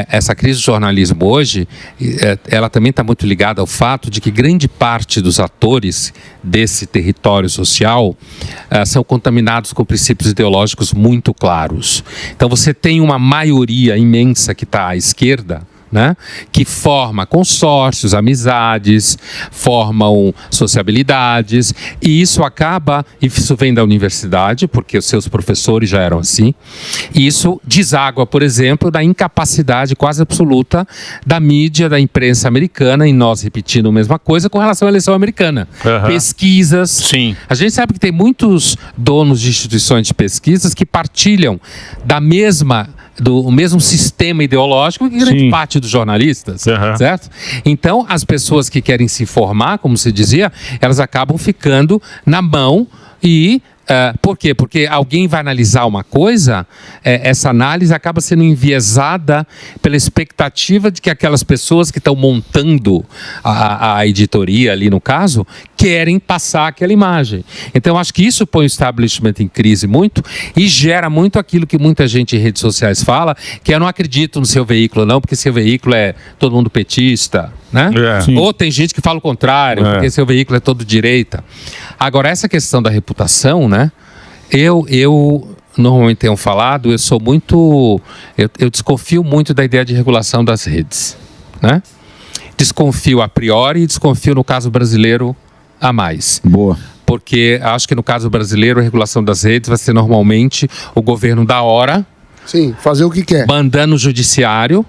essa crise do jornalismo hoje, ela também está muito ligada ao fato de que grande parte dos atores desse território social são contaminados com princípios ideológicos muito claros. Então você tem uma maioria imensa que está à esquerda, né, que forma consórcios, amizades, formam sociabilidades, e isso vem da universidade, porque os seus professores já eram assim, e isso deságua, por exemplo, da incapacidade quase absoluta da mídia, da imprensa americana, e nós repetindo a mesma coisa com relação à eleição americana. Pesquisas. Sim. A gente sabe que tem muitos donos de instituições de pesquisas que partilham do mesmo sistema ideológico que grande parte dos jornalistas, certo? Então, as pessoas que querem se informar, como se dizia, elas acabam ficando na mão e... por quê? Porque alguém vai analisar uma coisa, essa análise acaba sendo enviesada pela expectativa de que aquelas pessoas que estão montando a editoria ali no caso, querem passar aquela imagem. Então, eu acho que isso põe o establishment em crise muito e gera muito aquilo que muita gente em redes sociais fala, que eu não acredito no seu veículo não, porque seu veículo é todo mundo petista, né? Ou tem gente que fala o contrário, porque seu veículo é todo direita. Agora, essa questão da reputação, né? Eu normalmente tenho falado, eu desconfio muito da ideia de regulação das redes, né? Desconfio a priori e desconfio no caso brasileiro a mais. Boa. Porque acho que no caso brasileiro a regulação das redes vai ser normalmente o governo da hora. Sim, fazer o que quer. Mandando o judiciário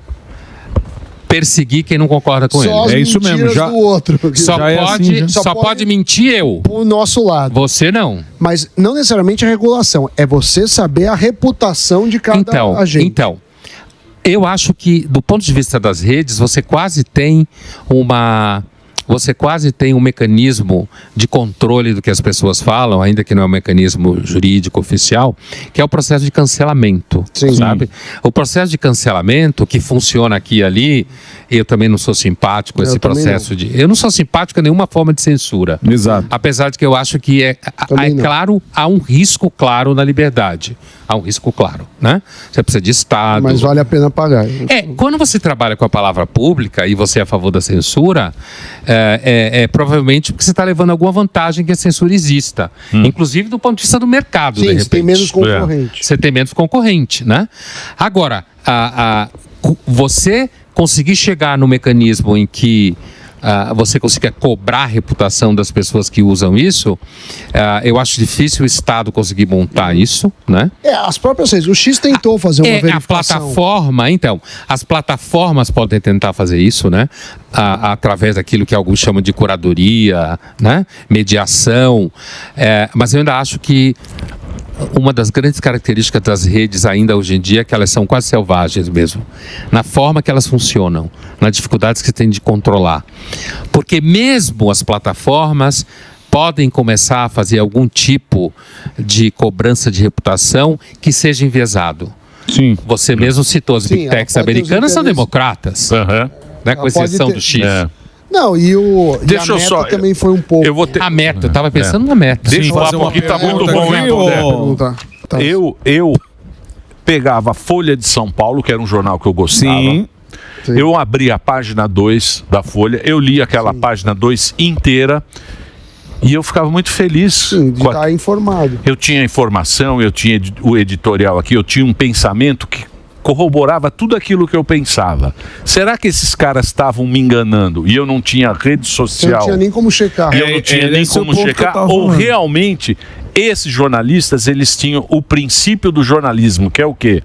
perseguir quem não concorda com ele. É isso mesmo. Do outro. Só pode mentir eu. O nosso lado. Você não. Mas não necessariamente a regulação. É você saber a reputação de cada agente. Então, eu acho que do ponto de vista das redes, você quase tem um mecanismo de controle do que as pessoas falam, ainda que não é um mecanismo jurídico oficial, que é o processo de cancelamento, sabe? O processo de cancelamento que funciona aqui e ali, eu também não sou simpático a esse processo eu não sou simpático a nenhuma forma de censura. Exato. Apesar de que eu acho que claro, há um risco claro na liberdade. Há um risco claro, né? Você precisa de Estado. Mas vale a pena pagar. Quando você trabalha com a palavra pública e você é a favor da censura, provavelmente porque você está levando alguma vantagem que a censura exista. Inclusive do ponto de vista do mercado, de repente. Você tem menos concorrente. Você tem menos concorrente, né? Agora, você conseguir chegar no mecanismo em que você consiga cobrar a reputação das pessoas que usam isso, eu acho difícil o Estado conseguir montar isso, né? As próprias redes. O X tentou fazer uma verificação. As plataformas podem tentar fazer isso, né? Através daquilo que alguns chamam de curadoria, né? Mediação. Mas eu ainda acho que uma das grandes características das redes ainda hoje em dia é que elas são quase selvagens mesmo, na forma que elas funcionam, nas dificuldades que tem de controlar. Porque mesmo as plataformas podem começar a fazer algum tipo de cobrança de reputação que seja enviesado. Sim. Você mesmo citou, as Big Techs americanas são democratas, né, com exceção do X. Não, e a Meta também foi um pouco. A Meta, eu estava pensando na Meta. Deixa eu falar porque tá muito bom, hein? Eu pegava a Folha de São Paulo, que era um jornal que eu gostava. Sim. Eu abria a página 2 da Folha, eu li aquela página 2 inteira e eu ficava muito feliz. De estar informado. Eu tinha informação, eu tinha o editorial aqui, eu tinha um pensamento que corroborava tudo aquilo que eu pensava. Será que esses caras estavam me enganando e eu não tinha rede social? Você não tinha nem como checar. Eu não tinha nem como checar. Ou realmente esses jornalistas, eles tinham o princípio do jornalismo, que é o quê?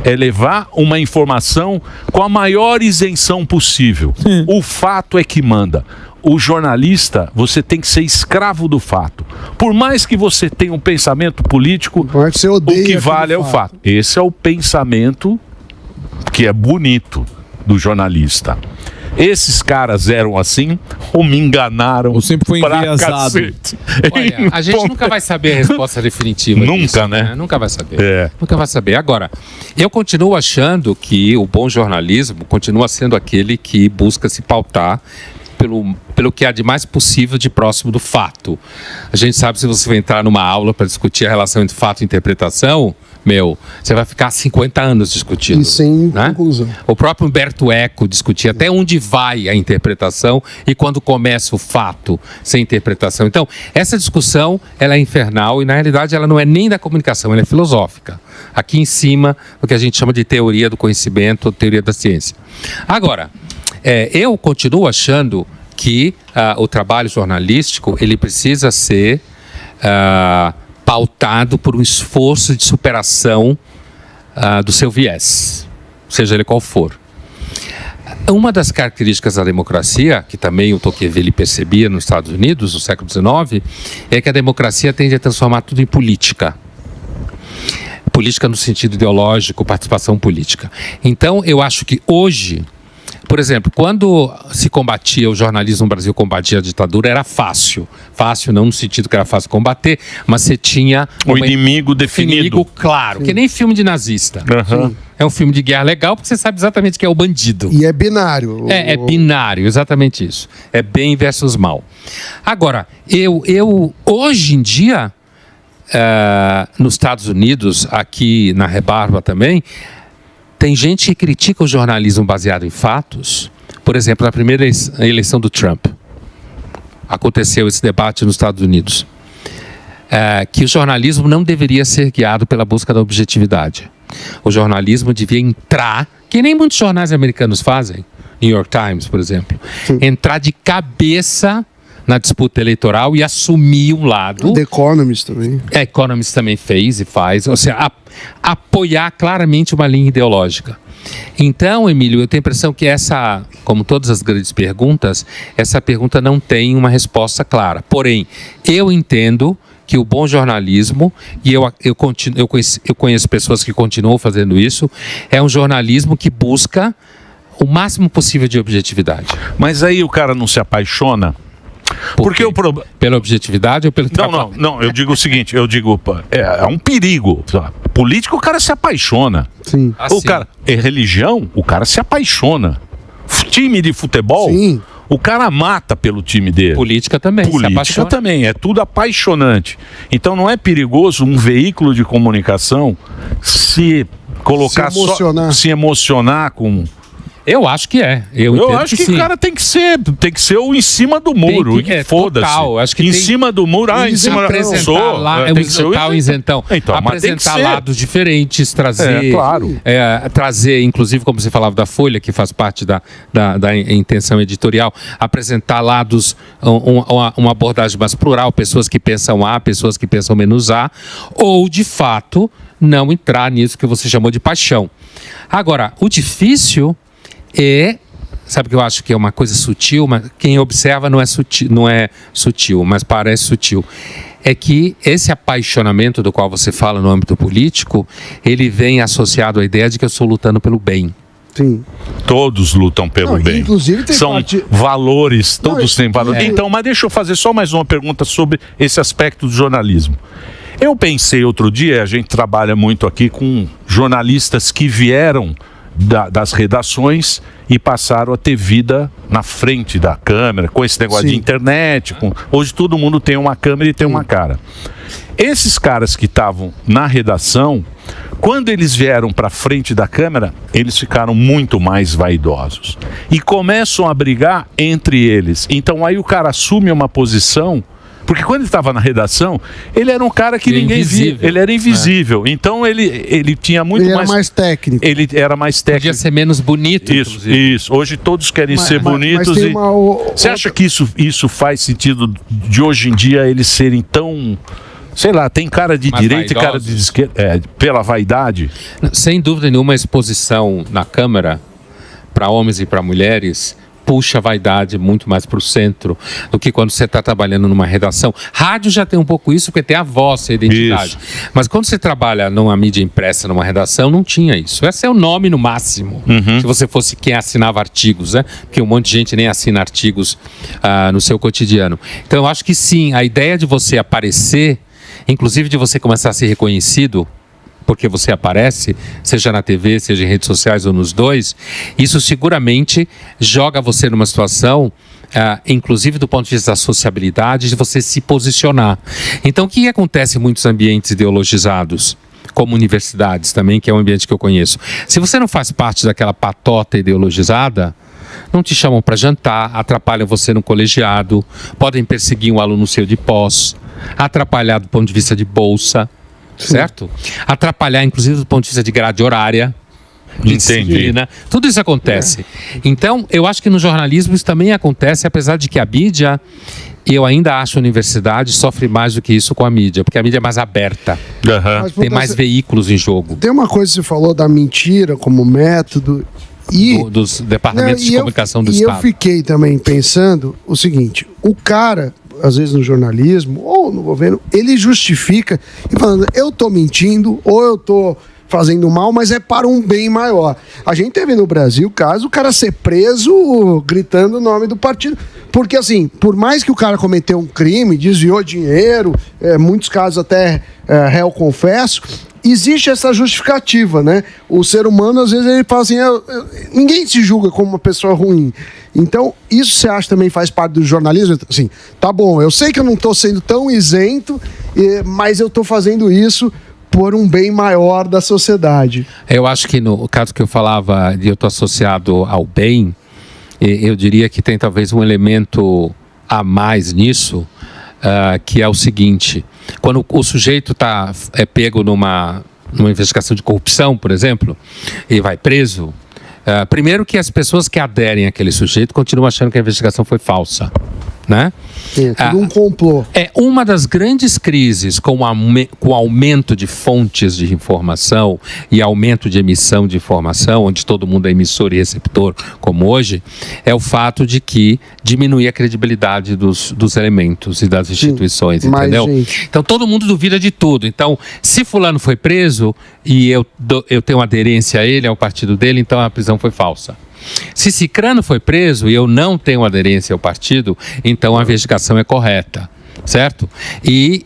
É levar uma informação com a maior isenção possível. O fato é que manda. O jornalista, você tem que ser escravo do fato. Por mais que você tenha um pensamento político, o que vale é o fato. Esse é o pensamento que é bonito do jornalista. Esses caras eram assim ou me enganaram? Ou sempre foi enviesado? Olha, a gente nunca vai saber a resposta definitiva. Nunca, disso, né? Nunca vai saber. Nunca vai saber. Agora, eu continuo achando que o bom jornalismo continua sendo aquele que busca se pautar pelo que há de mais possível de próximo do fato. A gente sabe, se você vai entrar numa aula para discutir a relação entre fato e interpretação, você vai ficar 50 anos discutindo. E sem conclusão. O próprio Humberto Eco discutia até onde vai a interpretação e quando começa o fato sem interpretação. Então, essa discussão, ela é infernal e, na realidade, ela não é nem da comunicação, ela é filosófica. Aqui em cima, o que a gente chama de teoria do conhecimento, teoria da ciência. Agora, eu continuo achando que o trabalho jornalístico, ele precisa ser pautado por um esforço de superação do seu viés, seja ele qual for. Uma das características da democracia, que também o Tocqueville percebia nos Estados Unidos, no século XIX, é que a democracia tende a transformar tudo em política. Política no sentido ideológico, participação política. Então, eu acho que hoje, por exemplo, quando se combatia, o jornalismo no Brasil combatia a ditadura, era fácil. Fácil não no sentido que era fácil combater, mas você tinha... O inimigo definido. Inimigo claro, Sim. Que nem filme de nazista. Uhum. É um filme de guerra legal porque você sabe exatamente quem é o bandido. E é binário. É binário, exatamente isso. É bem versus mal. Agora, eu hoje em dia, nos Estados Unidos, aqui na Rebarba também, tem gente que critica o jornalismo baseado em fatos. Por exemplo, na primeira eleição do Trump, aconteceu esse debate nos Estados Unidos, que o jornalismo não deveria ser guiado pela busca da objetividade. O jornalismo devia entrar, que nem muitos jornais americanos fazem, New York Times, por exemplo, Sim. entrar de cabeça na disputa eleitoral e assumir um lado. The Economist também. Economist também fez e faz, ou seja, apoiar claramente uma linha ideológica. Então, Emílio, eu tenho a impressão que essa, como todas as grandes perguntas, essa pergunta não tem uma resposta clara. Porém, eu entendo que o bom jornalismo, e eu conheço pessoas que continuam fazendo isso, é um jornalismo que busca o máximo possível de objetividade. Mas aí o cara não se apaixona? Porque o problema... Pela objetividade ou pelo trabalho? Não, eu digo o seguinte, é um perigo. Político, o cara se apaixona. Sim. O cara, religião, o cara se apaixona. Time de futebol, Sim. O cara mata pelo time dele. Política também. Política também, é tudo apaixonante. Então não é perigoso um veículo de comunicação se colocar se emocionar com... Eu acho que é. Eu acho que o cara tem que ser o em cima do muro. Foda-se. Acho que em cima do muro, em cima apresentar lá, tem que ser o isentão. Então, apresentar lados diferentes, trazer, claro. Trazer, inclusive, como você falava da Folha, que faz parte da intenção editorial, apresentar lados, uma abordagem mais plural, pessoas que pensam A, pessoas que pensam menos A, ou, de fato, não entrar nisso que você chamou de paixão. Agora, o difícil sabe que eu acho que é uma coisa sutil, mas quem observa não é sutil, mas parece sutil. É que esse apaixonamento do qual você fala no âmbito político, ele vem associado à ideia de que eu estou lutando pelo bem. Sim. Todos lutam pelo bem. Inclusive tem São valores, todos têm valores. Então, mas deixa eu fazer só mais uma pergunta sobre esse aspecto do jornalismo. Eu pensei outro dia, a gente trabalha muito aqui com jornalistas que vieram das redações e passaram a ter vida na frente da câmera, com esse negócio de internet. Hoje todo mundo tem uma câmera e tem uma cara. Esses caras que estavam na redação, quando eles vieram para frente da câmera, eles ficaram muito mais vaidosos. E começam a brigar entre eles. Então aí o cara assume uma posição... Porque quando ele estava na redação, ele era um cara que ninguém via. Ele era invisível. Então ele tinha muito mais... Ele era mais técnico. Ele era mais técnico. Podia ser menos bonito, Isso. Hoje todos querem ser bonitos. Você acha que isso faz sentido de hoje em dia eles serem tão... Sei lá, tem cara de direita e cara de esquerda, pela vaidade? Sem dúvida nenhuma, a exposição na câmera para homens e para mulheres puxa a vaidade muito mais para o centro do que quando você está trabalhando numa redação. Rádio já tem um pouco isso, porque tem a voz, a identidade. Isso. Mas quando você trabalha numa mídia impressa, numa redação, não tinha isso. Esse é o nome no máximo. Se você fosse quem assinava artigos, né? Porque um monte de gente nem assina artigos no seu cotidiano. Então eu acho que sim, a ideia de você aparecer, inclusive de você começar a ser reconhecido, porque você aparece, seja na TV, seja em redes sociais ou nos dois, isso seguramente joga você numa situação, inclusive do ponto de vista da sociabilidade, de você se posicionar. Então, o que acontece em muitos ambientes ideologizados? como universidades também, que é um ambiente que eu conheço. Se você não faz parte daquela patota ideologizada, não te chamam para jantar, atrapalham você no colegiado, podem perseguir um aluno seu de pós, atrapalhar do ponto de vista de bolsa, certo? Atrapalhar, inclusive, do ponto de vista de grade horária, de disciplina. Tudo isso acontece. Então, eu acho que no jornalismo isso também acontece, apesar de que a mídia, eu ainda acho a universidade sofre mais do que isso com a mídia, porque a mídia é mais aberta. Tem mais veículos em jogo. Tem uma coisa que você falou da mentira como método... dos departamentos de comunicação do Estado. E eu fiquei também pensando o seguinte, o cara, às vezes no jornalismo ou no governo, ele justifica e falando, eu tô mentindo ou eu tô fazendo mal, mas é para um bem maior. A gente teve no Brasil o caso, o cara ser preso gritando o nome do partido. Porque assim, por mais que o cara cometeu um crime, desviou dinheiro, muitos casos até réu confesso, existe essa justificativa, né? O ser humano, às vezes, ele fala assim, ninguém se julga como uma pessoa ruim. Então, isso você acha também faz parte do jornalismo? Assim, tá bom, eu sei que eu não estou sendo tão isento, mas eu estou fazendo isso por um bem maior da sociedade. Eu acho que no caso que eu falava de eu estou associado ao bem, eu diria que tem talvez um elemento a mais nisso, que é o seguinte, quando o sujeito é pego numa investigação de corrupção, por exemplo, e vai preso, primeiro que as pessoas que aderem àquele sujeito continuam achando que a investigação foi falsa, né? É tudo um complô. É uma das grandes crises com o aumento de fontes de informação e aumento de emissão de informação, onde todo mundo é emissor e receptor, como hoje, é o fato de que diminui a credibilidade dos elementos e das instituições, entendeu? Então todo mundo duvida de tudo. Então, se fulano foi preso e eu tenho aderência a ele, ao partido dele, então a prisão foi falsa. Se Cicrano foi preso e eu não tenho aderência ao partido, então a investigação é correta, certo? E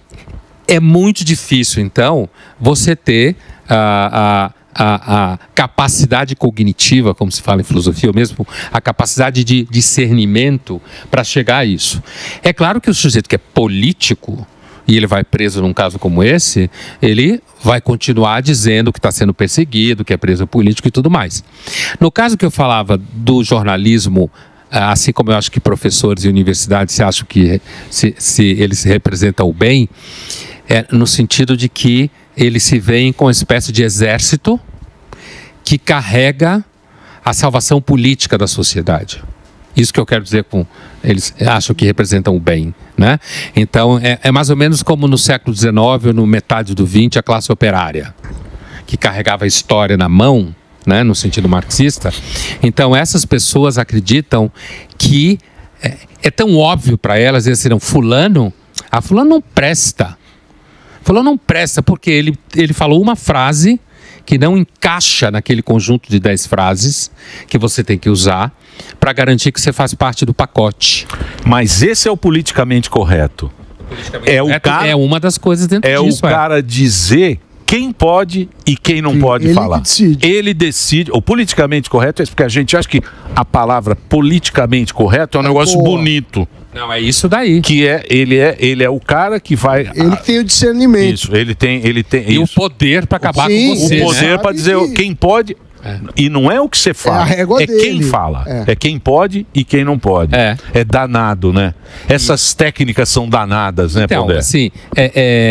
é muito difícil, então, você ter a capacidade cognitiva, como se fala em filosofia, ou mesmo a capacidade de discernimento para chegar a isso. É claro que o sujeito que é político, e ele vai preso num caso como esse, ele vai continuar dizendo que está sendo perseguido, que é preso político e tudo mais. No caso que eu falava do jornalismo, assim como eu acho que professores e universidades se acham que se eles representam o bem, é no sentido de que eles se veem com uma espécie de exército que carrega a salvação política da sociedade. Isso que eu quero dizer com eles acham que representam o bem, né? Então, é mais ou menos como no século XIX ou no metade do XX, a classe operária, que carregava a história na mão, né, no sentido marxista. Então, essas pessoas acreditam que é tão óbvio para elas, dizer assim, fulano não presta. Fulano não presta porque ele falou uma frase que não encaixa naquele conjunto de 10 frases que você tem que usar para garantir que você faz parte do pacote. Mas esse é o politicamente correto. É uma das coisas dentro disso. É o cara dizer quem pode e quem não pode falar. Ele decide. O politicamente correto é porque a gente acha que a palavra politicamente correto é um negócio bonito. Não, é isso daí. Que ele é o cara que vai... Ele tem o discernimento. Isso, ele tem e o poder para acabar com você. O poder, né? Para dizer quem pode... E não é o que você fala, quem fala. É quem pode e quem não pode. É danado, né? Essas técnicas são danadas, né, então, Pondé? Assim,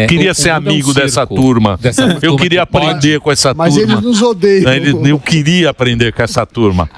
queria ser amigo dessa turma. Eu queria aprender com essa turma. Mas eles nos odeiam. Eu queria aprender com essa turma.